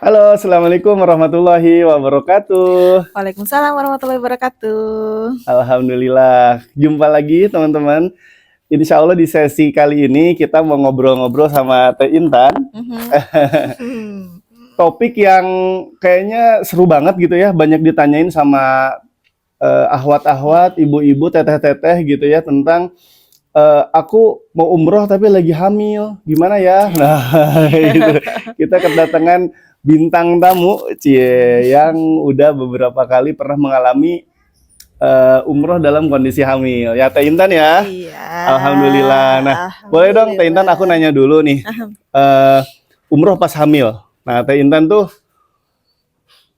Halo, assalamualaikum warahmatullahi wabarakatuh. Waalaikumsalam warahmatullahi wabarakatuh. Alhamdulillah, jumpa lagi teman-teman. Insya Allah di sesi kali ini kita mau ngobrol-ngobrol sama Teh Intan. Mhm. Topik yang kayaknya seru banget gitu ya, banyak ditanyain sama ahwat-ahwat, ibu-ibu, teteh-teteh gitu ya tentang aku mau umroh tapi lagi hamil, gimana ya? Nah, gitu. Kita kedatangan bintang tamu, cie, yang udah beberapa kali pernah mengalami umroh dalam kondisi hamil. Ya, Teh Intan ya. Iya, Alhamdulillah. Nah, boleh dong Teh Intan, aku alhamdulillah. nanya dulu nih. Eh, Umroh pas hamil. Nah, Teh Intan tuh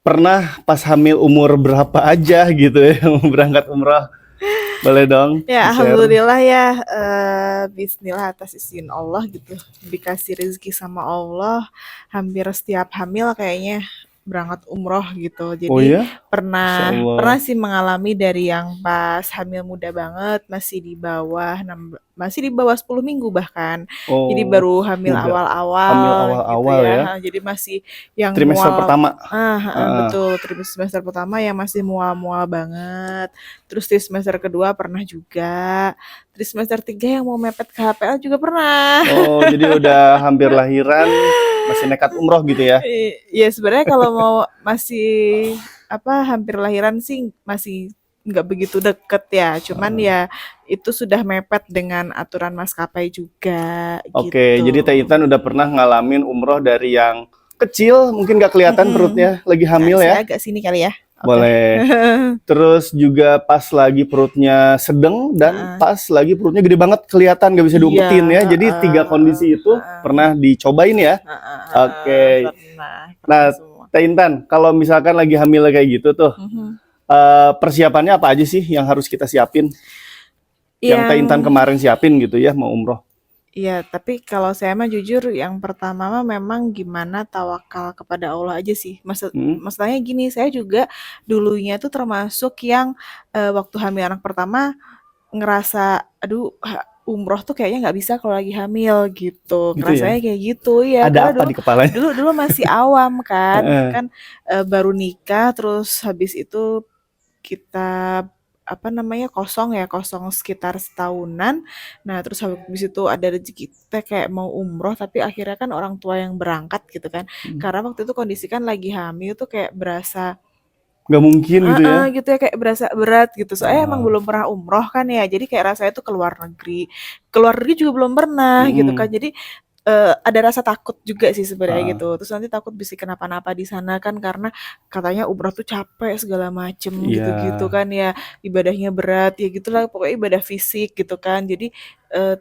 pernah pas hamil umur berapa aja gitu ya berangkat umroh? Boleh dong Ya, di-share? alhamdulillah ya, bismillah atas izin Allah gitu, dikasih rezeki sama Allah, hampir setiap hamil kayaknya berangkat umroh gitu. Oh Jadi ya? Masya pernah pernah Allah. sih mengalami dari yang pas hamil muda banget, masih di bawah 10 minggu bahkan. Jadi Oh, baru hamil muda. Hamil awal-awal gitu awal-awal ya. ya, jadi masih yang Trimester mual. pertama. Heeh. Betul, semester pertama yang masih mual-mual banget. Terus di semester kedua pernah juga. Di semester 3 yang mau mepet ke HPL juga pernah. Oh, jadi udah hampir lahiran, masih nekat umroh gitu ya? Ya sebenarnya kalau mau masih hampir lahiran sih masih nggak begitu deket ya. Cuman Heeh. ya itu sudah mepet dengan aturan maskapai juga Oke, gitu. jadi Teh Intan udah pernah ngalamin umroh dari yang kecil, mungkin gak kelihatan Mm-mm. perutnya lagi Nggak hamil sih ya? agak sini kali ya. Oke. Boleh. Terus juga pas lagi perutnya sedang dan Heeh. pas lagi perutnya gede banget kelihatan gak bisa Iya, diumpetin ya. Jadi tiga heeh, kondisi itu heeh. pernah dicobain ya. Heeh heeh, Oke. pernah Nah, semua. Teh Intan, kalau misalkan lagi hamil kayak gitu tuh, Mhm. persiapannya apa aja sih yang harus kita siapin? Yang Teh Yang Intan kemarin siapin gitu ya mau umroh. iya, tapi kalau saya mah jujur yang pertama mah memang gimana tawakal kepada Allah aja sih. Hmm? Masalahnya gini, saya juga dulunya tuh termasuk yang waktu hamil anak pertama ngerasa, aduh umroh tuh kayaknya nggak bisa kalau lagi hamil gitu. Gitu ya. Ngerasanya kayak gitu ya, Ada karena apa dulu di kepalanya? dulu dulu masih awam kan, Heeh. kan baru nikah terus habis itu kita kosong sekitar setahunan. Nah, terus habis itu ada rezeki kita kayak mau umroh, tapi akhirnya kan orang tua yang berangkat gitu kan. Hmm. Karena waktu itu kondisi kan lagi hamil tuh kayak berasa Nggak mungkin gitu ya. gitu ya kayak berasa berat gitu. Soalnya emang Ah, belum pernah umroh kan ya. Jadi kayak rasanya tuh keluar negeri. Keluar negeri juga belum pernah gitu kan. mm-mm. Jadi ada rasa takut juga sih sebenarnya Ah, gitu. Terus nanti takut bisa kenapa-napa di sana kan karena katanya umroh tuh capek segala macem iya. gitu-gitu kan ya. Ibadahnya berat ya gitulah pokoknya ibadah fisik gitu kan. Jadi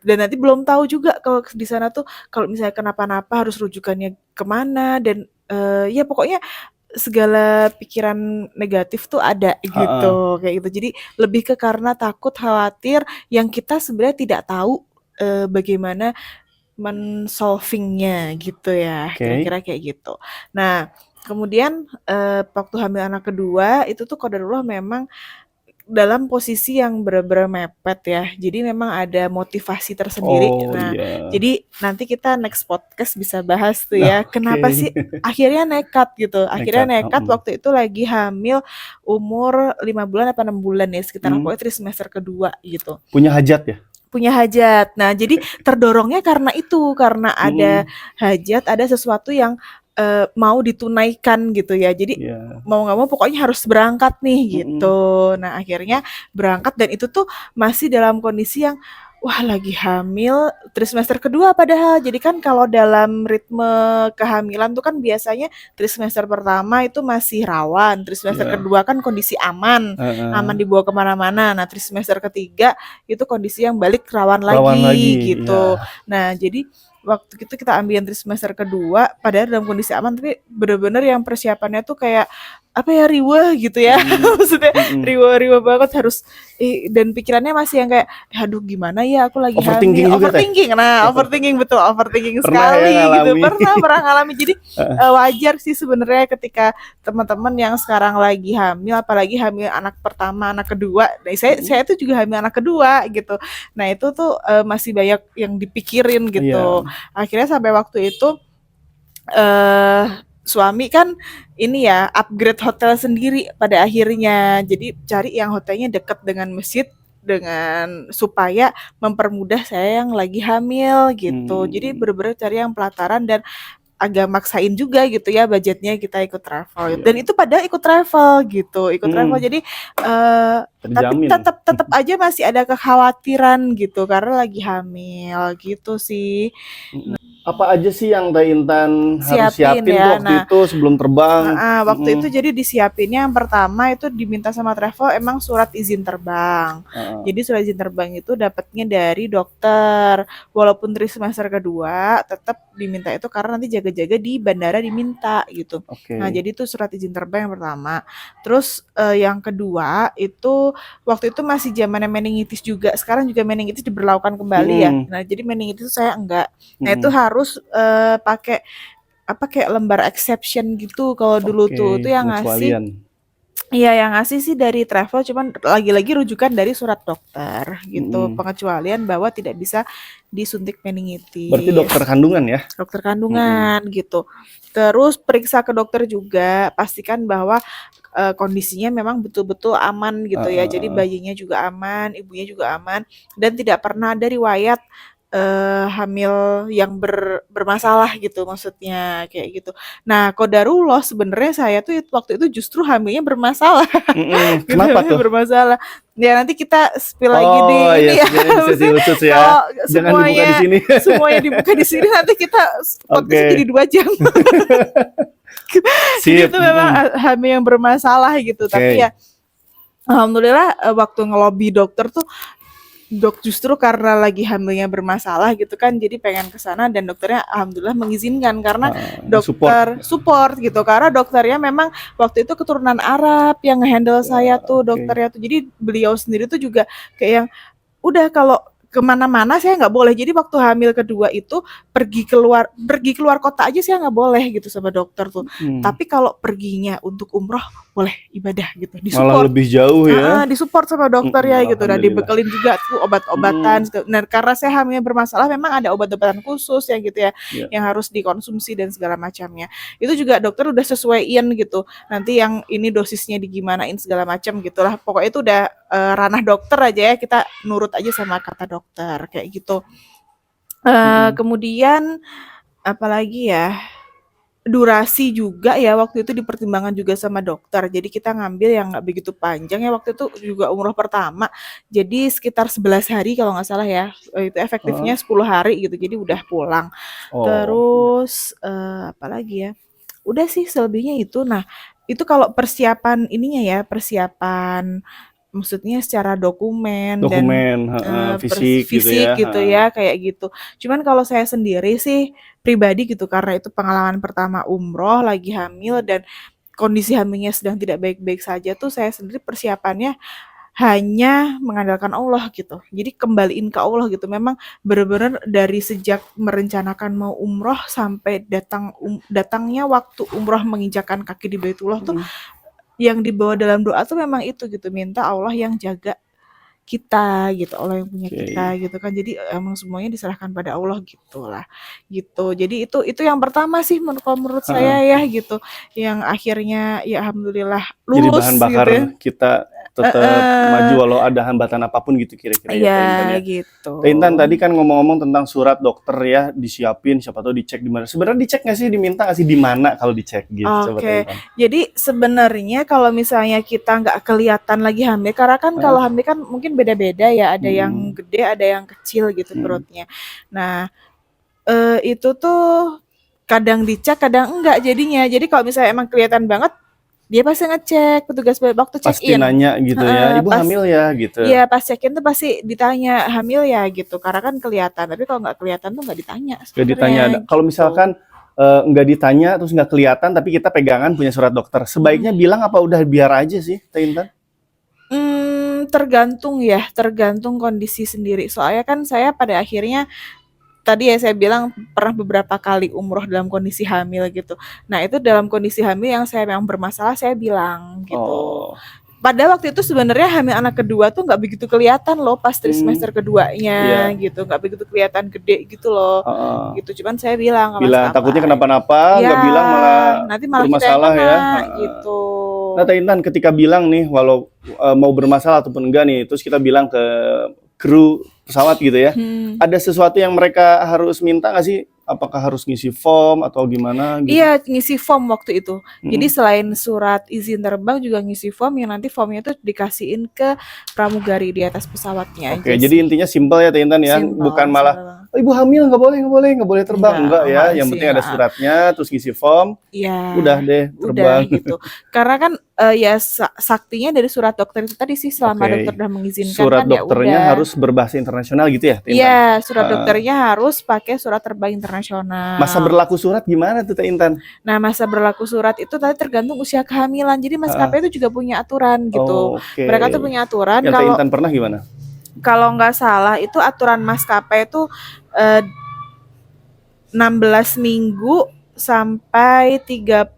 dan nanti belum tahu juga kalau di sana tuh kalau misalnya kenapa-napa harus rujukannya kemana dan ya pokoknya segala pikiran negatif tuh ada Heeh. gitu kayak gitu. Jadi lebih ke karena takut khawatir yang kita sebenarnya tidak tahu bagaimana men-solving-nya gitu ya, Oke. kira-kira kayak gitu. Nah, kemudian, waktu hamil anak kedua itu tuh qadarullah memang dalam posisi yang bener-bener mepet ya. Jadi memang ada motivasi tersendiri. Oh Nah, iya. jadi nanti kita next podcast bisa bahas tuh Nah, ya, oke. kenapa sih akhirnya nekat gitu. Akhirnya Nekat. nekat Mm. waktu itu lagi hamil umur 5 bulan apa 6 bulan ya, sekitar Hmm. pokoknya trimester kedua gitu. Punya hajat ya? Punya hajat. Nah, jadi terdorongnya karena itu, karena ada Mm. hajat, ada sesuatu yang mau ditunaikan gitu ya. Jadi Ya. mau nggak mau pokoknya harus berangkat nih Mm. gitu. Nah, akhirnya berangkat dan itu tuh masih dalam kondisi yang wah lagi hamil trimester kedua padahal. Jadi kan kalau dalam ritme kehamilan tuh kan biasanya trimester pertama itu masih rawan, trimester Ya. kedua kan kondisi aman, aman Heeh. dibawa kemana-mana. Nah, trimester ketiga itu kondisi yang balik rawan Rawan lagi lagi. gitu. Ya. Nah, jadi waktu itu kita ambil yang semester kedua padahal dalam kondisi aman tapi bener-bener yang persiapannya tuh kayak apa ya riweh gitu ya Mm. maksudnya Mm. riweh-riweh banget harus dan pikirannya masih yang kayak aduh gimana ya aku lagi hamil Overthinking juga teh. overthinking nah overthinking betul overthinking Pernah ya sekali gitu ngalami. pernah ngalami jadi Heeh. wajar sih sebenarnya ketika teman-teman yang sekarang lagi hamil apalagi hamil anak pertama anak kedua nah, Mm. saya tuh juga hamil anak kedua gitu nah itu tuh masih banyak yang dipikirin gitu Iya. akhirnya sampai waktu itu eh suami kan ini ya upgrade hotel sendiri pada akhirnya. Jadi cari yang hotelnya dekat dengan masjid dengan supaya mempermudah saya yang lagi hamil gitu. Jadi Hmm, bener-bener cari yang pelataran dan agak maksain juga gitu ya budgetnya kita ikut travel iya. dan itu pada ikut travel gitu, ikut travel Hmm, jadi tapi terjamin. tetap tetap aja masih ada kekhawatiran gitu karena lagi hamil gitu sih. Mm-mm. Apa aja sih yang Teh Intan harus Siapin siapin tuh ya. waktu Nah, itu sebelum terbang? heeh, waktu itu Mm-mm. jadi disiapinnya yang pertama itu diminta sama travel emang surat izin terbang. Heeh. Jadi surat izin terbang itu dapatnya dari dokter. Walaupun dari semester kedua tetap diminta itu karena nanti jaga-jaga di bandara diminta gitu. Nah, Oke. jadi itu surat izin terbang yang pertama. Terus yang kedua itu waktu itu masih zamannya meningitis juga. Sekarang juga meningitis diberlakukan kembali ya. Mm-mm. Nah, jadi meningitis itu saya enggak. Nah, itu Mm-mm. harus pakai apa kayak lembar exception gitu kalau dulu Oke, tuh itu yang ngasih pengecualian. iya yang ngasih sih dari travel cuman lagi-lagi rujukan dari surat dokter gitu Mm-mm. pengecualian bahwa tidak bisa disuntik Berarti dokter meningitis kandungan ya? dokter Mm-mm. kandungan gitu terus periksa ke dokter juga pastikan bahwa kondisinya memang betul-betul aman gitu ya jadi Heeh. bayinya juga aman ibunya juga aman dan tidak pernah ada riwayat hamil yang bermasalah gitu maksudnya, kayak gitu. Nah, qadarullah sebenarnya saya tuh waktu itu justru hamilnya bermasalah Mm-mm. gitu, Kenapa hamilnya tuh? bermasalah. Ya nanti kita spill lagi di Oh ya, ini ya, sebenarnya di sesi maksudnya khusus ya. kalau Jangan dibuka di semuanya sini. semuanya dibuka di sini nanti kita podcastnya jadi Oke. 2 jam. Jadi Sip. itu memang Mm-mm. hamil yang bermasalah gitu, tapi Oke. ya alhamdulillah waktu ngelobi dokter tuh Dok, justru karena lagi hamilnya bermasalah gitu kan, jadi pengen ke sana dan dokternya alhamdulillah mengizinkan karena Support. dokter support gitu. Karena dokternya memang waktu itu keturunan Arab yang nge-handle saya tuh Oke. dokternya tuh. Jadi beliau sendiri tuh juga kayak yang udah kalau kemana-mana saya nggak boleh. Jadi waktu hamil kedua itu pergi keluar kota aja saya nggak boleh gitu sama dokter tuh. Hmm. Tapi kalau perginya untuk umroh boleh ibadah gitu, Malah disupport. lebih jauh ya. Disupport sama dokter ya Mm-mm. gitu. Nah, Alhamdulillah. dibekelin juga tuh obat-obatan. Mm-mm. Gitu. Nah, karena saya hamilnya bermasalah, memang ada obat-obatan khusus ya gitu ya, Ya. yang harus dikonsumsi dan segala macamnya. Itu juga dokter udah sesuaiin gitu. Nanti yang ini dosisnya digimanain segala macam gitulah. Pokoknya itu udah ranah dokter aja ya. Kita nurut aja sama kata dokter kayak gitu. Mm-mm. Kemudian apalagi ya? Durasi juga ya waktu itu dipertimbangkan juga sama dokter. Jadi kita ngambil yang nggak begitu panjang ya waktu itu juga umroh pertama. Jadi sekitar 11 hari kalau nggak salah ya. Itu efektifnya 10 hari gitu. Jadi udah pulang. Oh, ya. Terus apa lagi ya? Udah sih selebihnya itu. Nah, itu kalau persiapan ininya ya, persiapan maksudnya secara dokumen dan Dokumen, fisik gitu ya. fisik gitu ya kayak gitu. Cuman kalau saya sendiri sih pribadi gitu karena itu pengalaman pertama umroh lagi hamil dan kondisi hamilnya sedang tidak baik-baik saja tuh saya sendiri persiapannya hanya mengandalkan Allah gitu. Jadi kembaliin ke Allah gitu. Memang benar-benar dari sejak merencanakan mau umroh sampai datangnya waktu umroh menginjakan kaki di Baitullah tuh Mm. yang dibawa dalam doa tuh memang itu gitu. Minta Allah yang jaga kita gitu, Allah yang punya kita Oke. gitu kan. Jadi emang semuanya diserahkan pada Allah gitulah. Gitu. Jadi itu yang pertama sih menurut saya Heeh. ya gitu. Yang akhirnya ya alhamdulillah Jadi lulus bahan gitu ya. bakar kita tetap maju walau ada hambatan apapun gitu kira-kira ya Iya Teh Intan ya. gitu. Teh Intan tadi kan ngomong-ngomong tentang surat dokter ya, disiapin siapa tahu dicek di mana. Sebenarnya dicek nggak sih, diminta nggak sih di mana kalau dicek gitu coba Teh Oke, Intan. jadi sebenarnya kalau misalnya kita nggak kelihatan lagi hamil, karena kan kalau Heeh. hamil kan mungkin beda-beda ya, ada yang Mm-mm. gede, ada yang kecil gitu Mm-mm. perutnya. Nah, itu tuh kadang dicek, kadang enggak jadinya. Jadi kalau misalnya emang kelihatan banget, dia pasti ngecek, petugas waktu Pasti check-in. nanya gitu ya, Heeh, ibu pas hamil ya gitu. iya pas check-in tuh pasti ditanya, "Hamil ya?" Gitu, karena kan kelihatan. Tapi kalau nggak kelihatan tuh nggak ditanya Gak ditanya. sebenarnya Kalau gitu. misalkan nggak ditanya terus nggak kelihatan tapi kita pegangan punya surat dokter, Mhm. sebaiknya bilang apa udah biar aja sih Teh Intan? Tergantung ya, tergantung kondisi sendiri. Soalnya kan saya pada akhirnya tadi ya saya bilang pernah beberapa kali umroh dalam kondisi hamil gitu. Nah itu dalam kondisi hamil yang saya memang bermasalah saya bilang gitu. Oh. Padahal waktu itu sebenarnya hamil anak kedua tuh nggak begitu kelihatan loh pas Hmm, trimester keduanya iya. gitu, nggak begitu kelihatan gede gitu loh, Heeh. gitu. Cuman saya bilang ke Bilang takutnya maskapai, kenapa-napa, ya nggak bilang malah nanti malah kita yang bermasalah ya. kena Heeh. gitu. Nah, Teh Intan ketika bilang nih, walau mau bermasalah ataupun enggak nih, terus kita bilang ke kru pesawat gitu ya, ada sesuatu yang mereka harus minta nggak sih? Apakah harus ngisi form atau gimana gitu? Iya, ngisi form waktu itu. Jadi Mm-mm. selain surat izin terbang juga ngisi form yang nanti formnya itu dikasihin ke pramugari di atas pesawatnya Oke, aja jadi sih. intinya simpel ya Teh Intan ya, bukan Simpel, malah simpel banget. oh, ibu hamil nggak boleh terbang, enggak ya. Enggak Yang sih, penting ada enggak. suratnya, terus ngisi form, Iya, udah deh udah terbang. gitu. Karena kan ya saktinya dari surat dokter itu tadi sih selama dokter Oke, udah mengizinkan surat kan ya dokternya udah. harus berbahasa internasional gitu ya, Teh Intan? Iya, surat Heeh. dokternya harus pakai surat terbang Masa internasional. berlaku surat gimana tuh Teh Intan? Nah, masa berlaku surat itu tadi tergantung usia kehamilan. Jadi Heeh. maskapai itu juga punya aturan gitu. Oke. Mereka tuh punya aturan Yang Teh kalau Intan pernah gimana? kalau nggak salah itu aturan maskapai itu eh, 16 minggu sampai 32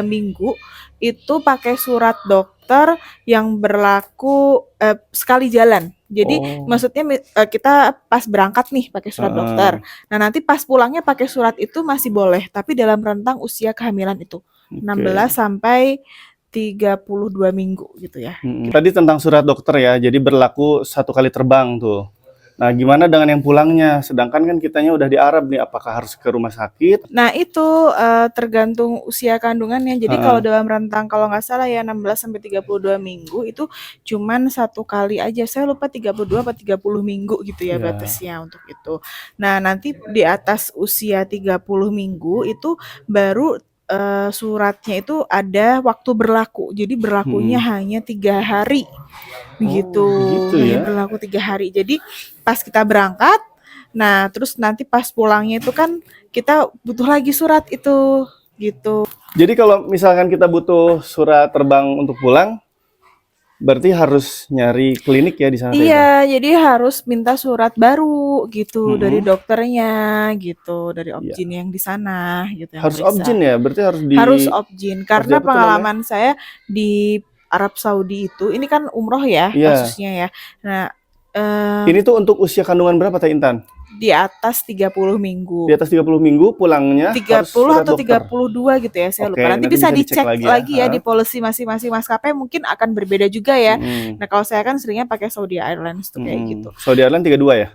minggu itu pakai surat dokter yang berlaku sekali jalan. Jadi Oh, maksudnya kita pas berangkat nih pakai surat heeh. dokter. Nah, nanti pas pulangnya pakai surat itu masih boleh, tapi dalam rentang usia kehamilan itu Oke. 16 sampai 32 minggu gitu ya. Tadi tentang surat dokter ya, jadi berlaku 1 kali terbang tuh. Nah, gimana dengan yang pulangnya? Sedangkan kan kitanya udah di Arab nih, apakah harus ke rumah sakit? Nah, itu tergantung usia kandungannya. Jadi kalau Heeh. dalam rentang kalau nggak salah ya 16 sampai 32 minggu itu cuman 1 kali aja. Saya lupa 32 atau 30 minggu gitu ya Ya. batasnya untuk itu. Nah, nanti di atas usia 30 minggu itu baru suratnya itu ada waktu berlaku. Jadi berlakunya Mhm. hanya 3 hari. Begitu, Oh, begitu hanya ya. berlaku 3 hari. Jadi pas kita berangkat, nah terus nanti pas pulangnya itu kan kita butuh lagi surat itu, gitu. Jadi kalau misalkan kita butuh surat terbang untuk pulang, berarti harus nyari klinik ya di sana Teh Intan? Iya, jadi harus minta surat baru gitu dari Mhm. dokternya gitu, dari Iya. Opjin yang di sana gitu yang Harus objin meriksa. ya? Berarti harus Harus Opjin harus di karena apa tuh namanya? pengalaman saya di Arab Saudi itu, ini kan umroh ya Iya. kasusnya ya. Nah, eee, Ini tuh untuk usia kandungan berapa Teh Intan? di atas 30 Di minggu. atas 30 minggu pulangnya harus 30 surat atau dokter. 32 gitu ya, saya lupa. Oke, Nanti nanti bisa bisa dicek dicek lagi ya. lagi ya Heeh. di policy masing-masing maskapai mungkin akan berbeda juga ya. Mhm. Nah, kalau saya kan seringnya pakai Saudi Airlines tuh kayak gitu. Saudi Airlines 32 ya?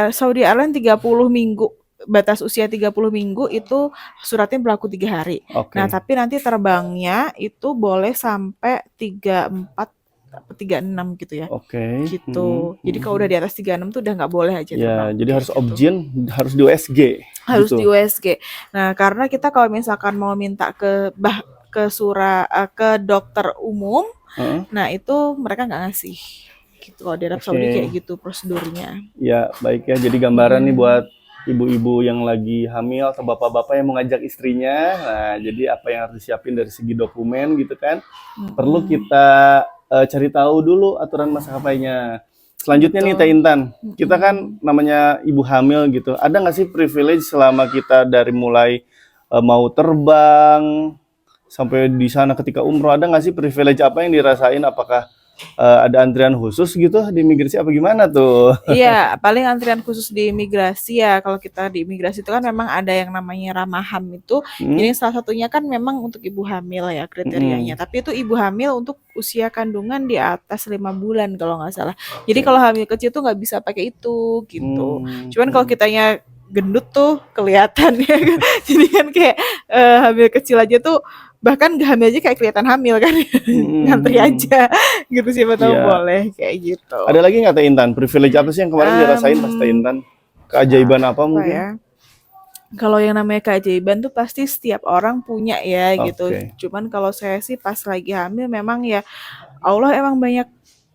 Saudi Airlines 30 minggu, batas usia 30 minggu itu suratnya berlaku 3 hari. Nah, Oke. tapi nanti terbangnya itu boleh sampai 34 atau 36 gitu ya. Oke. Gitu. Jadi kalau udah di atas 36 tuh udah nggak boleh aja Ya, terbang jadi kayak harus gitu. objin, harus di USG Harus di gitu. USG. Nah, karena kita kalau misalkan mau minta ke dokter umum, Heeh. nah itu mereka nggak ngasih. Gitu. Kalau di Arab Saudi kayak Oke. gitu prosedurnya. Ya, baik ya. Jadi gambaran nih buat ibu-ibu yang lagi hamil atau bapak-bapak yang mengajak istrinya. Nah, jadi apa yang harus disiapin dari segi dokumen gitu kan? Perlu kita cari tahu dulu aturan maskapainya. Selanjutnya nih Teh Betul. Intan, kita kan namanya ibu hamil gitu. Ada nggak sih privilege selama kita dari mulai mau terbang sampai di sana ketika umroh, ada nggak sih privilege apa yang dirasain? Apakah ada antrian khusus gitu di imigrasi apa gimana tuh? Iya, paling antrian khusus di imigrasi ya. Kalau kita di imigrasi itu kan memang ada yang namanya ramaham itu. Hmm? Jadi salah satunya kan memang untuk ibu hamil ya kriterianya. Mm-mm. Tapi itu ibu hamil untuk usia kandungan di atas 5 bulan kalau nggak salah. Jadi Oke. kalau hamil kecil tuh nggak bisa pakai itu gitu. Hmm, Cuman kalau hmm, kitanya gendut tuh kelihatan ya kan. Jadi kan kayak hamil kecil aja tuh bahkan gak hamil aja kayak kelihatan hamil kan. Ngantri hmm. aja gitu siapa tahu Iya. boleh kayak gitu. Ada lagi nggak Teh Intan? Privilege apa sih yang kemarin dirasain pas Teh Mmm, Intan? Keajaiban apa apa ya, mungkin? kalau yang namanya keajaiban tuh pasti setiap orang punya ya gitu. Oke. Cuman kalau saya sih pas lagi hamil memang ya Allah emang banyak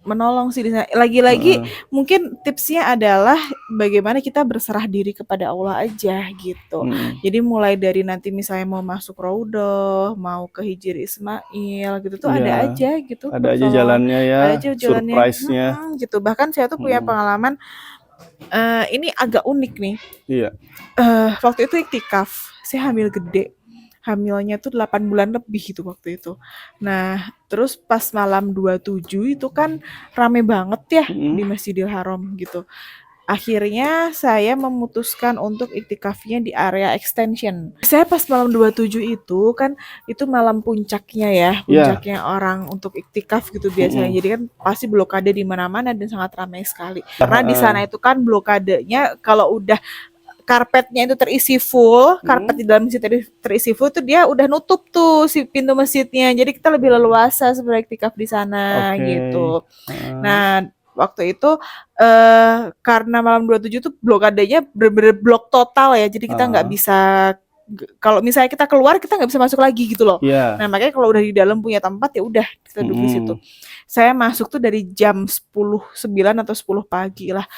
menolong sih di sana. Lagi-lagi Heeh. mungkin tipsnya adalah bagaimana kita berserah diri kepada Allah aja gitu. Mm. Jadi mulai dari nanti misalnya mau masuk raudhah, mau ke Hijri Ismail gitu tuh ada Iya, aja gitu ada aja pertolongan, jalannya ya, ada aja jalannya surprise-nya. gitu. Bahkan saya tuh punya Mm. pengalaman, ini agak unik nih. Iya. Waktu itu iktikaf, saya hamil gede. hamilnya tuh 8 bulan lebih gitu waktu itu. Nah, terus pas malam 27 itu kan rame banget ya di Mm-mm. Masjidil Haram gitu. Akhirnya saya memutuskan untuk iktikafnya di area extension. Saya pas malam 27 itu kan itu malam puncaknya ya, Ya. puncaknya orang untuk iktikaf gitu biasanya. Mm-mm. Jadi kan pasti blokade di mana-mana dan sangat ramai sekali. Ah, Karena di sana ah. itu kan blokadenya kalau udah karpetnya itu terisi full, karpet Mm. di dalam masjid terisi full tuh dia udah nutup tuh si pintu masjidnya. Jadi kita lebih leluasa sebenarnya iktikaf di sana Oke. gitu. Ah, Nah, waktu itu karena malam 27 tuh blokadenya bener-bener blok total ya. Jadi kita nggak ah. bisa kalau misalnya kita keluar kita nggak bisa masuk lagi gitu loh. Iya. Nah, makanya kalau udah di dalam punya tempat ya udah kita duduk di situ. Mm-mm. Saya masuk tuh dari jam 10.09 atau 10 pagi lah.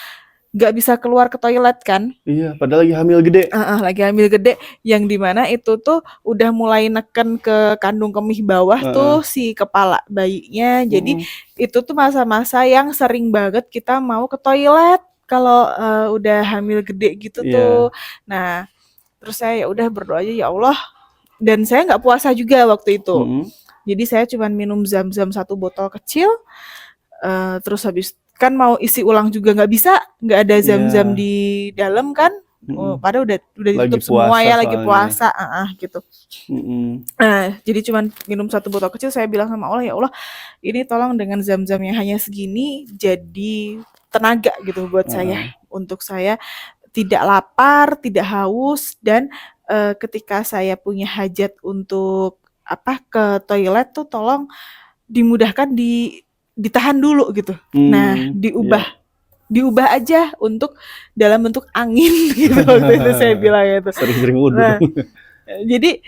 Nggak bisa keluar ke toilet kan. Iya, padahal lagi hamil gede. Lagi hamil gede yang dimana itu tuh udah mulai neken ke kandung kemih bawah Heeh. tuh si kepala bayinya. Jadi Mm-mm. itu tuh masa-masa yang sering banget kita mau ke toilet kalau udah hamil gede gitu tuh. Iya. Nah, terus saya ya udah berdoa aja ya Allah. Dan saya nggak puasa juga waktu itu. Mm-mm. Jadi saya cuma minum zam-zam 1 botol kecil. Terus habis kan mau isi ulang juga nggak bisa, nggak ada zam-zam Iya. di dalam kan. Mm-mm. Padahal udah Lagi ditutup semua puasa ya lagi soalnya. puasa, gitu. Mm-mm. Nah, jadi cuman minum 1 botol kecil saya bilang sama Allah, ya Allah, ini tolong dengan zam-zam yang hanya segini jadi tenaga gitu buat saya, Heeh. untuk saya tidak lapar, tidak haus dan ketika saya punya hajat untuk ke toilet tuh tolong dimudahkan ditahan dulu gitu. Nah, Iya. diubah aja untuk dalam bentuk angin gitu waktu itu saya bilang itu. Sering-sering wudhu Nah, dong. jadi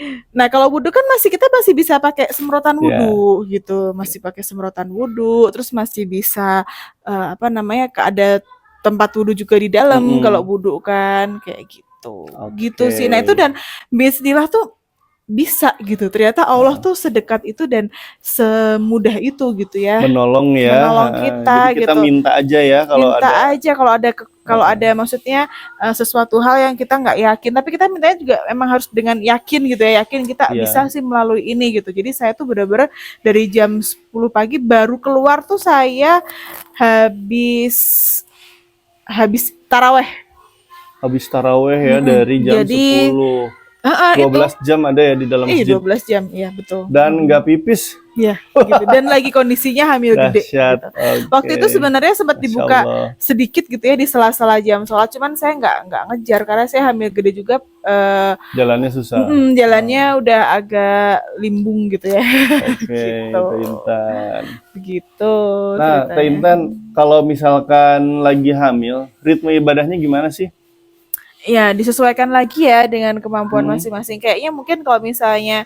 kita masih bisa pakai semprotan Iya. wudhu gitu, masih pakai semprotan wudhu, terus masih bisa ada tempat wudhu juga di dalam kalau Mm-mm. wudhu kan kayak gitu. Gitu Oke. sih. Nah, itu dan bismillah tuh bisa gitu. Ternyata Allah Heeh. tuh sedekat itu dan semudah itu gitu ya. Menolong ya. Menolong Heeh. Jadi kita kita gitu. minta aja ya kalau Minta ada. aja kalau ada maksudnya sesuatu hal yang kita nggak yakin, tapi kita mintanya juga emang harus dengan yakin gitu ya, yakin kita bisa Iya. sih melalui ini gitu. Jadi saya tuh benar-benar dari jam 10 pagi baru keluar tuh saya habis habis taraweh. Habis taraweh ya dari jam Jadi 10. itu 12 jam ada ya di dalam masjid. 12 jam, iya betul. Dan nggak pipis. Iya, gitu. Dan lagi kondisinya hamil gede Dahsyat. gitu. Oke. Waktu itu sebenarnya sempat Masya dibuka Allah. sedikit gitu ya di sela-sela jam sholat, cuman saya nggak ngejar karena saya hamil gede juga. Jalannya susah. Jalannya udah agak limbung gitu ya. Oke, Gitu. Teh Intan. Begitu Nah, Teh ceritanya. Intan, kalau misalkan lagi hamil, ritme ibadahnya gimana sih? Ya, disesuaikan lagi ya dengan kemampuan Hmm. masing-masing. Kayaknya mungkin kalau misalnya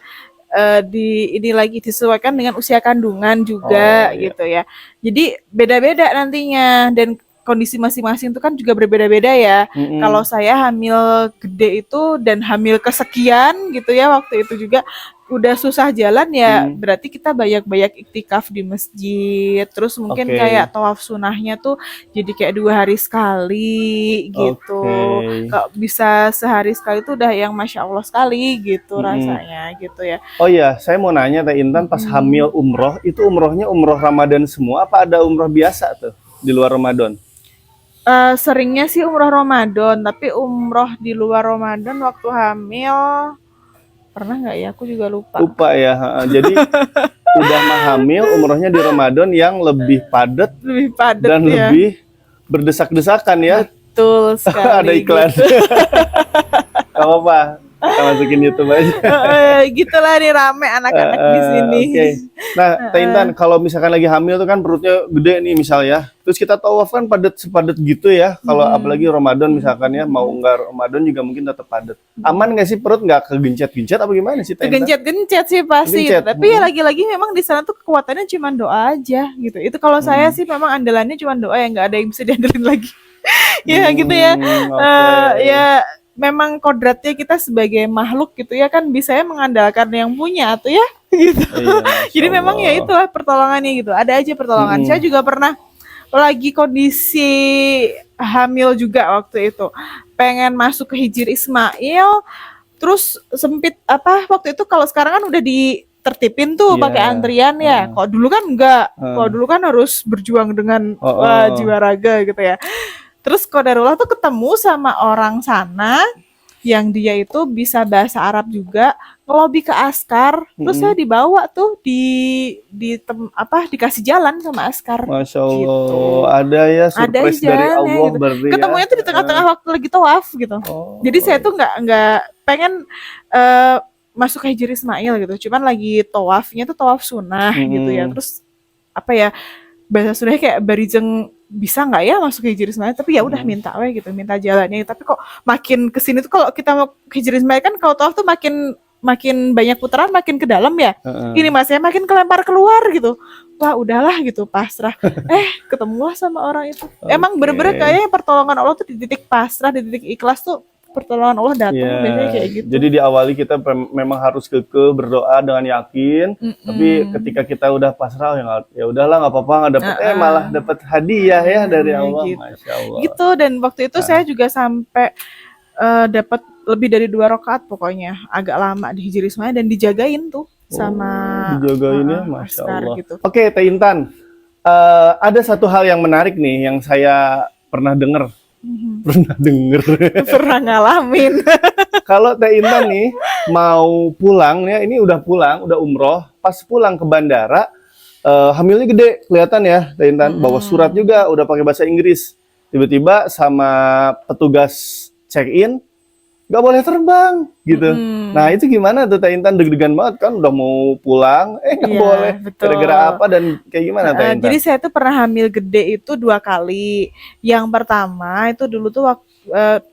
ini lagi disesuaikan dengan usia kandungan juga Oh, iya. gitu ya. Jadi beda-beda nantinya dan kondisi masing-masing itu kan juga berbeda-beda ya. Mm-mm. Kalau saya hamil gede itu dan hamil kesekian gitu ya waktu itu juga udah susah jalan ya, berarti kita banyak-banyak iktikaf di masjid. Terus mungkin Oke. kayak tawaf sunahnya tuh jadi kayak 2 hari sekali gitu. Oke. Kalau bisa sehari sekali itu udah yang masya Allah sekali gitu Mm-mm. rasanya gitu ya. Oh iya, saya mau nanya Teh Intan, pas hamil umroh, itu umrohnya umroh Ramadan semua apa ada umroh biasa tuh di luar Ramadan? Seringnya sih umroh Ramadan, tapi umroh di luar Ramadan waktu hamil pernah nggak ya? Aku juga lupa. Lupa ya. Jadi udah mah hamil, umrohnya di Ramadan yang lebih padat Lebih padat dan ya. lebih berdesak-desakan ya. Betul sekali. Ada iklan. Gitu. Gak apa-apa, kita masukin YouTube aja. Gitulah nih rame anak-anak di sini. Oke. Nah, Teh Intan, kalau misalkan lagi hamil tuh kan perutnya gede nih misal ya. Terus kita tawaf kan padat gitu ya. Kalau apalagi Ramadan misalkan ya, mau nggak Ramadan juga mungkin tetap padat. Aman nggak sih perut nggak kegencet-gencet apa gimana sih Teh Intan? Kegencet-gencet sih pasti. Kegencet. Tapi ya lagi-lagi memang di sana tuh kekuatannya cuma doa aja gitu. Itu kalau saya sih memang andalannya cuma doa ya, nggak ada yang bisa diandelin lagi. Ya gitu ya. Oke. Ya memang kodratnya kita sebagai makhluk gitu ya kan bisanya mengandalkan yang punya atau ya gitu. Iya, Masya Jadi memang ya Allah. itulah pertolongannya gitu. Ada aja pertolongan. Saya juga pernah lagi kondisi hamil juga waktu itu. Pengen masuk ke Hijir Ismail, terus sempit apa waktu itu, kalau sekarang kan udah ditertipin tuh Iya. pakai antrian ya. Kalau dulu kan enggak. Kalau dulu kan harus berjuang dengan jiwa raga gitu ya. Terus kodarullah tuh ketemu sama orang sana yang dia itu bisa bahasa Arab juga, ngelobi ke askar, terus saya dibawa tuh dikasih jalan sama askar. Masya Allah, gitu. ada ya Ada surprise dari jalannya Allah gitu. berarti ya. Ketemunya tuh di tengah-tengah waktu lagi tawaf gitu. Jadi saya tuh nggak pengen masuk ke Hijri Ismail gitu, cuman lagi tawafnya tuh tawaf sunnah gitu ya. Terus apa ya, bahasa Sundanya kayak barijeng, bisa nggak ya masuk ke Hijri Ismail, tapi ya udah minta gitu, minta jalannya. Tapi kok makin kesini tuh kalau kita mau ke Hijri Ismail kan kalau tawaf tuh makin banyak putaran, makin ke dalam ya. Ini mas saya makin kelempar keluar gitu. Wah udahlah gitu, pasrah. Ketemulah sama orang itu. Emang bener-bener kayaknya pertolongan Allah tuh di titik pasrah, di titik ikhlas tuh pertolongan Allah datang. Biasanya kayak gitu. Jadi diawali kita memang harus kekeh berdoa dengan yakin, tapi ketika kita udah pasrah ya udahlah nggak apa-apa, nggak dapet malah dapat hadiah ya dari Allah. Gitu. Masya Allah. Gitu, dan waktu itu saya juga sampai dapat lebih dari 2 rakaat pokoknya, agak lama di Hijri Ismail dan dijagain tuh sama dijagain ya, Masya askar Allah. gitu. Oke, Teh Intan, ada satu hal yang menarik nih yang saya pernah dengar. Pernah ngalamin. Kalau Teh Intan nih mau pulang ya, ini udah pulang, udah umroh, pas pulang ke bandara hamilnya gede, kelihatan ya Teh Intan, bawa surat juga, udah pakai bahasa Inggris. Tiba-tiba sama petugas check-in nggak boleh terbang gitu. Nah itu gimana tuh Teh Intan, deg-degan banget kan, udah mau pulang nggak boleh. Betul. Gara-gara apa dan kayak gimana Teh Intan? Jadi saya tuh pernah hamil gede itu 2 kali. Yang pertama itu dulu tuh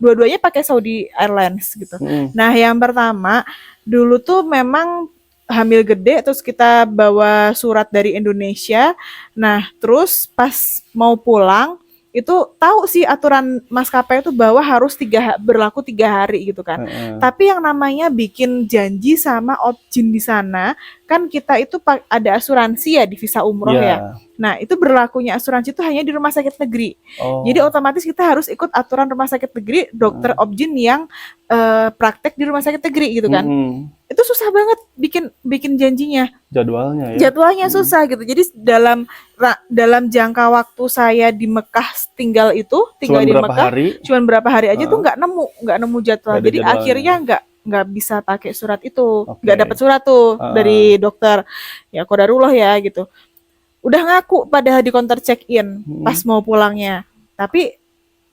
dua-duanya pakai Saudi Airlines gitu. Nah yang pertama dulu tuh memang hamil gede, terus kita bawa surat dari Indonesia. Nah terus pas mau pulang itu tahu sih aturan maskapai itu bahwa harus berlaku 3 hari gitu kan. Tapi yang namanya bikin janji sama objin di sana, kan kita itu ada asuransi ya di visa umroh ya. Nah itu berlakunya asuransi itu hanya di rumah sakit negeri. Jadi otomatis kita harus ikut aturan rumah sakit negeri, dokter objin yang praktek di rumah sakit negeri gitu kan. Itu susah banget bikin janjinya. Jadwalnya susah gitu. Jadi dalam jangka waktu saya di Mekah tinggal di Mekah, cuman berapa hari aja tuh nggak nemu jadwal. Jadi akhirnya nggak bisa pakai surat itu, nggak dapat surat tuh dari dokter. Ya qadarullah ya gitu. Udah ngaku padahal di counter check-in pas mau pulangnya, tapi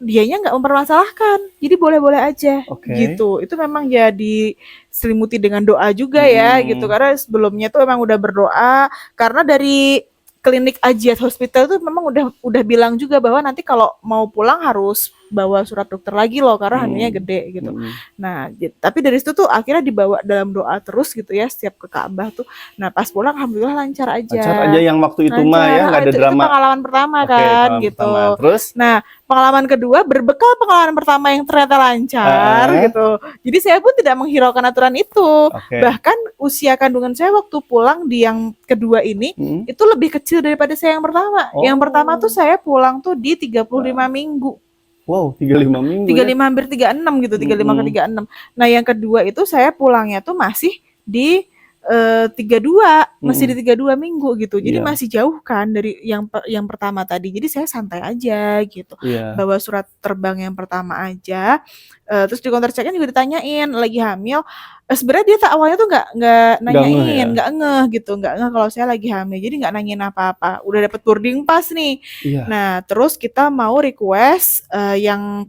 dianya nggak mempermasalahkan, jadi boleh-boleh aja gitu. Itu memang ya diselimuti dengan doa juga ya gitu, karena sebelumnya tuh memang udah berdoa, karena dari klinik Ajiat Hospital tuh memang udah bilang juga bahwa nanti kalau mau pulang harus bawa surat dokter lagi loh, karena hamilnya gede gitu. Nah tapi dari situ tuh akhirnya dibawa dalam doa terus gitu ya, setiap ke Ka'bah tuh. Nah pas pulang alhamdulillah lancar aja yang waktu itu mah ya, nggak ada drama. Itu pengalaman pertama kan gitu. Terus nah pengalaman kedua berbekal pengalaman pertama yang ternyata lancar gitu, jadi saya pun tidak menghiraukan aturan itu. Bahkan usia kandungan saya waktu pulang di yang kedua ini itu lebih kecil daripada saya yang pertama. Yang pertama tuh saya pulang tuh di 35 minggu. Wow, 35 minggu 35 hampir 36 gitu, 35 ke 36. Nah yang kedua itu saya pulangnya tuh masih di 32, masih di 32 minggu gitu. Jadi masih jauh kan dari yang pertama tadi. Jadi saya santai aja gitu. Bawa surat terbang yang pertama aja. Terus di counter check-in juga ditanyain lagi hamil. Sebenarnya dia awalnya tuh nggak nanyain, nggak ngeh gitu, nggak ngeh kalau saya lagi hamil. Jadi nggak nanyain apa-apa. Udah dapet boarding pass nih. Nah terus kita mau request yang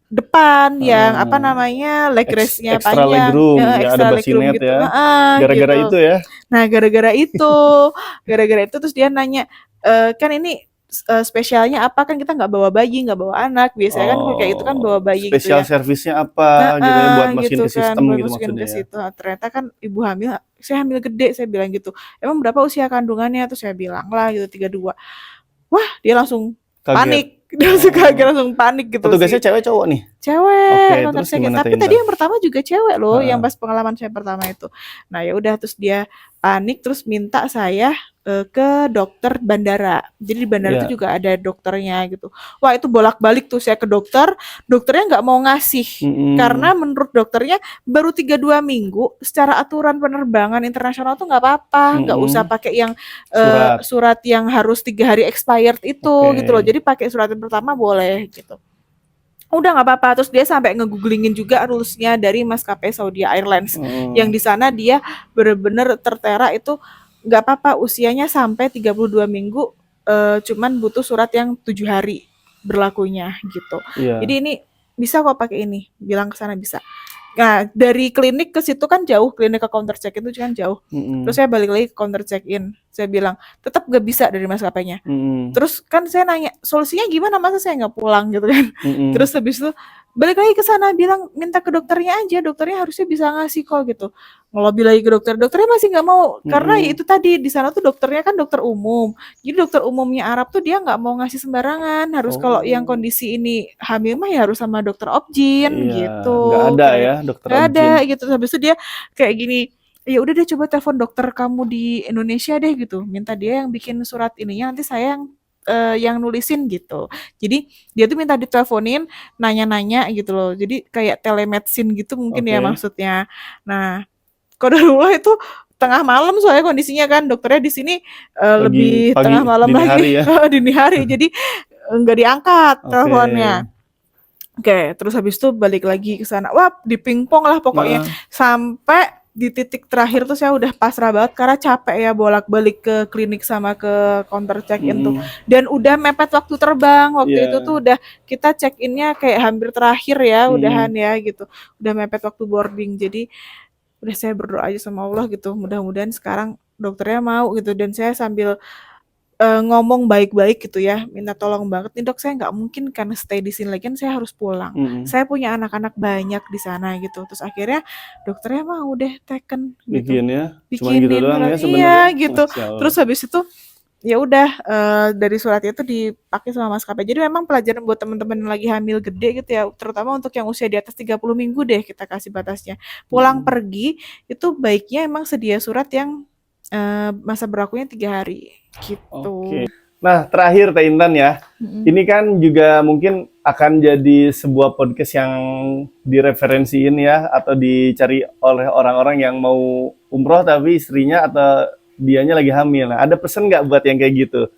depan yang apa namanya leg race-nya extra panjang, legroom, ya, extra ada legroom basinet gitu. ya. Gara-gara gitu. itu ya. Nah gara-gara itu terus dia nanya, kan ini spesialnya apa, kan kita nggak bawa bayi, nggak bawa anak, biasanya kan kayak itu kan bawa bayi spesial gitu ya. servisnya apa gitu ya, buat masukin gitu ke sistem buat gitu masukin maksudnya ke ya. situ. Ternyata kan ibu hamil, saya hamil gede, saya bilang gitu. Emang berapa usia kandungannya? Terus saya bilang lah gitu 32. Wah dia langsung panik. Dia langsung kaget, langsung panik gitu. Petugasnya cewek cowok nih? Cewek. Terus gimana tapi tadi yang pertama juga cewek loh, yang pas pengalaman saya pertama itu. Nah ya udah terus dia panik, terus minta saya ke dokter bandara. Jadi di bandara itu Iya. juga ada dokternya gitu. Wah itu bolak-balik tuh saya ke dokter, dokternya nggak mau ngasih. Karena Mm-mm. menurut dokternya baru 3-2 minggu, secara aturan penerbangan internasional tuh nggak apa-apa, nggak usah Mm-mm. pakai yang Surat. surat yang harus 3 hari expired itu Oke. gitu loh. Jadi pakai surat yang pertama boleh gitu. Udah nggak apa-apa, terus dia sampai ngegooglingin juga rules-nya dari maskapai Saudi Airlines, yang di sana dia bener-bener tertera itu nggak apa-apa usianya sampai 32 minggu, cuman butuh surat yang 7 hari berlakunya gitu. Jadi Iya. ini bisa kok pakai ini, bilang ke sana bisa. Nah, dari klinik ke situ kan jauh, klinik ke counter check itu kan jauh. Terus Mm-mm. saya balik lagi ke counter check in, saya bilang tetap gak bisa dari maskapainya. Mm-mm. Terus kan saya nanya, solusinya gimana masa saya nggak pulang gitu kan. Terus Mm-mm. habis itu balik lagi ke sana bilang minta ke dokternya aja, dokternya harusnya bisa ngasih kok gitu. Ngelobi lagi ke dokter, dokternya masih nggak mau karena ya Mm-mm. itu tadi di sana tuh dokternya kan dokter umum. Jadi dokter umumnya Arab tuh dia nggak mau ngasih sembarangan, harus kalau yang Oh, kondisi ini hamil mah ya harus sama dokter obgyn iya. Nggak gitu. ada Kira-kira ya dokter nggak ada objin. gitu. Habis itu dia kayak gini, ya udah deh coba telepon dokter kamu di Indonesia deh gitu. Minta dia yang bikin surat ininya nanti saya yang nulisin gitu. Jadi dia tuh minta diteleponin, nanya-nanya gitu loh. Jadi kayak telemedicine gitu mungkin ya Oke. maksudnya. Nah, qadarullah itu tengah malam soalnya kondisinya kan dokternya di sini Lagi lebih pagi, tengah malam dini lagi hari ya. dini hari. Jadi nggak diangkat Oke. teleponnya. Oke, terus habis itu balik lagi ke sana. Wah, di pingpong lah pokoknya Nah, sampai di titik terakhir tuh saya udah pasrah banget karena capek ya bolak-balik ke klinik sama ke counter check-in tuh. mm-mm. Dan udah mepet waktu terbang. Waktu itu Iya. tuh udah kita check-innya kayak hampir terakhir ya, udahan Mm-mm. ya gitu. Udah mepet waktu boarding. Jadi udah saya berdoa aja sama Allah gitu. Mudah-mudahan sekarang dokternya mau gitu dan saya sambil ngomong baik-baik gitu ya, minta tolong banget nih dok, saya nggak mungkin kan stay di sini lagi kan saya harus pulang. Mm-mm. Saya punya anak-anak banyak di sana gitu. Terus akhirnya dokternya mau deh teken gitu, Bikin ya. Cuman gitu bikinin doang surat ya sebenarnya. iya gitu. Masya Allah. Terus habis itu ya udah dari surat itu dipakai sama maskapai. Jadi memang pelajaran buat teman-teman yang lagi hamil gede gitu ya, terutama untuk yang usia di atas 30 minggu deh kita kasih batasnya. Pulang Mm-mm. pergi itu baiknya emang sedia surat yang masa berlakunya 3 hari Oke. gitu. Nah, terakhir Teh Intan ya. Mm-mm. Ini kan juga mungkin akan jadi sebuah podcast yang direferensiin ya atau dicari oleh orang-orang yang mau umroh tapi istrinya atau dianya lagi hamil. Nah, ada pesan nggak buat yang kayak gitu?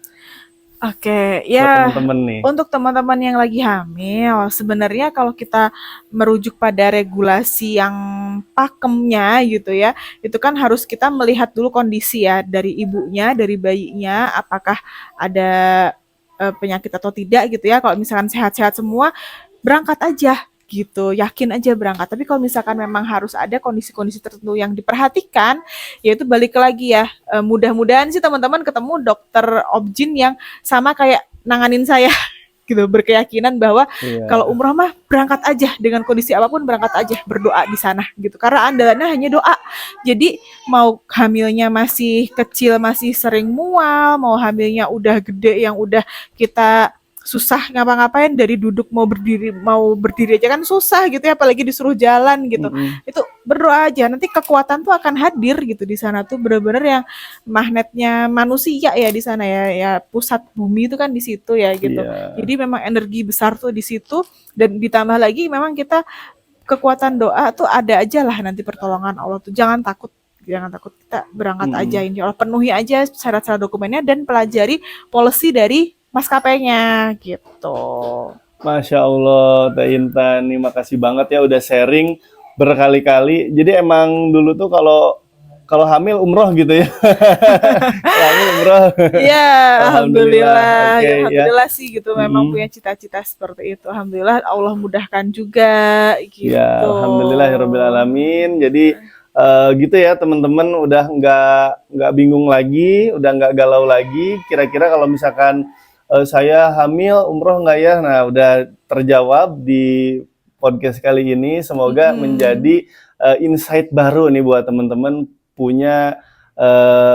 Oke, Buat ya teman-teman nih. untuk teman-teman yang lagi hamil, sebenarnya kalau kita merujuk pada regulasi yang pakemnya gitu ya, itu kan harus kita melihat dulu kondisi ya dari ibunya, dari bayinya, apakah ada penyakit atau tidak gitu ya. Kalau misalkan sehat-sehat semua, berangkat aja gitu, yakin aja berangkat. Tapi kalau misalkan memang harus ada kondisi-kondisi tertentu yang diperhatikan, yaitu balik lagi ya, mudah-mudahan sih teman-teman ketemu dokter obgyn yang sama kayak nanganin saya gitu, berkeyakinan bahwa kalau Iya. umroh mah berangkat aja dengan kondisi apapun berangkat aja berdoa di sana gitu karena andalannya hanya doa. Jadi mau hamilnya masih kecil masih sering mual, mau hamilnya udah gede yang udah kita susah ngapa-ngapain dari duduk mau berdiri aja kan susah gitu ya apalagi disuruh jalan gitu. Mm-mm. Itu berdoa aja nanti kekuatan tuh akan hadir gitu di sana tuh bener-bener yang magnetnya manusia ya di sana ya ya pusat bumi itu kan di situ ya gitu. Iya. Jadi memang energi besar tuh di situ dan ditambah lagi memang kita kekuatan doa tuh ada aja lah nanti pertolongan Allah tuh. Jangan takut kita berangkat aja Mm-mm. ini Allah penuhi aja syarat-syarat dokumennya dan pelajari policy dari maskapainya gitu. Masya Allah, Teh Intan, nih makasih banget ya udah sharing berkali-kali. Jadi emang dulu tuh kalau kalau hamil umroh gitu ya. Kalau hamil umroh. Ya, Alhamdulillah. alhamdulillah. Oke Ya, ya. alhamdulillah sih gitu memang Mm-mm. punya cita-cita seperti itu. Alhamdulillah Allah mudahkan juga Ya, gitu. alhamdulillahirabbil alamin. Jadi gitu ya teman-teman udah nggak bingung lagi, udah nggak galau lagi. Kira-kira kalau misalkan saya hamil umroh nggak ya? Nah, udah terjawab di podcast kali ini. Semoga Mm-mm. menjadi insight baru nih buat teman-teman punya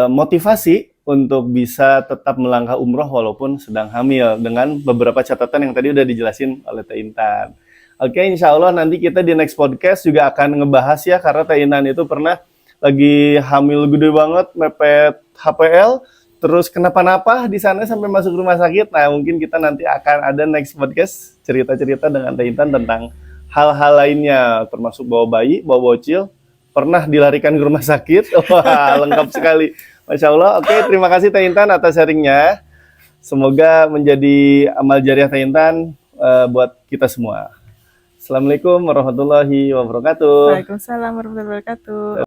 motivasi untuk bisa tetap melangkah umroh walaupun sedang hamil dengan beberapa catatan yang tadi udah dijelasin oleh Teh Intan. Oke, insya Allah nanti kita di next podcast juga akan ngebahas ya, karena Teh Intan itu pernah lagi hamil gede banget, mepet HPL, terus kenapa-napa di sana sampai masuk rumah sakit. Nah, mungkin kita nanti akan ada next podcast cerita-cerita dengan Teh Intan tentang hal-hal lainnya, termasuk bawa bayi, bawa bocil, pernah dilarikan ke rumah sakit. Wah, lengkap sekali. Masya Allah. Oke, terima kasih Teh Intan atas sharingnya. Semoga menjadi amal jariah Teh Intan buat kita semua. Assalamualaikum warahmatullahi wabarakatuh. Waalaikumsalam warahmatullahi wabarakatuh.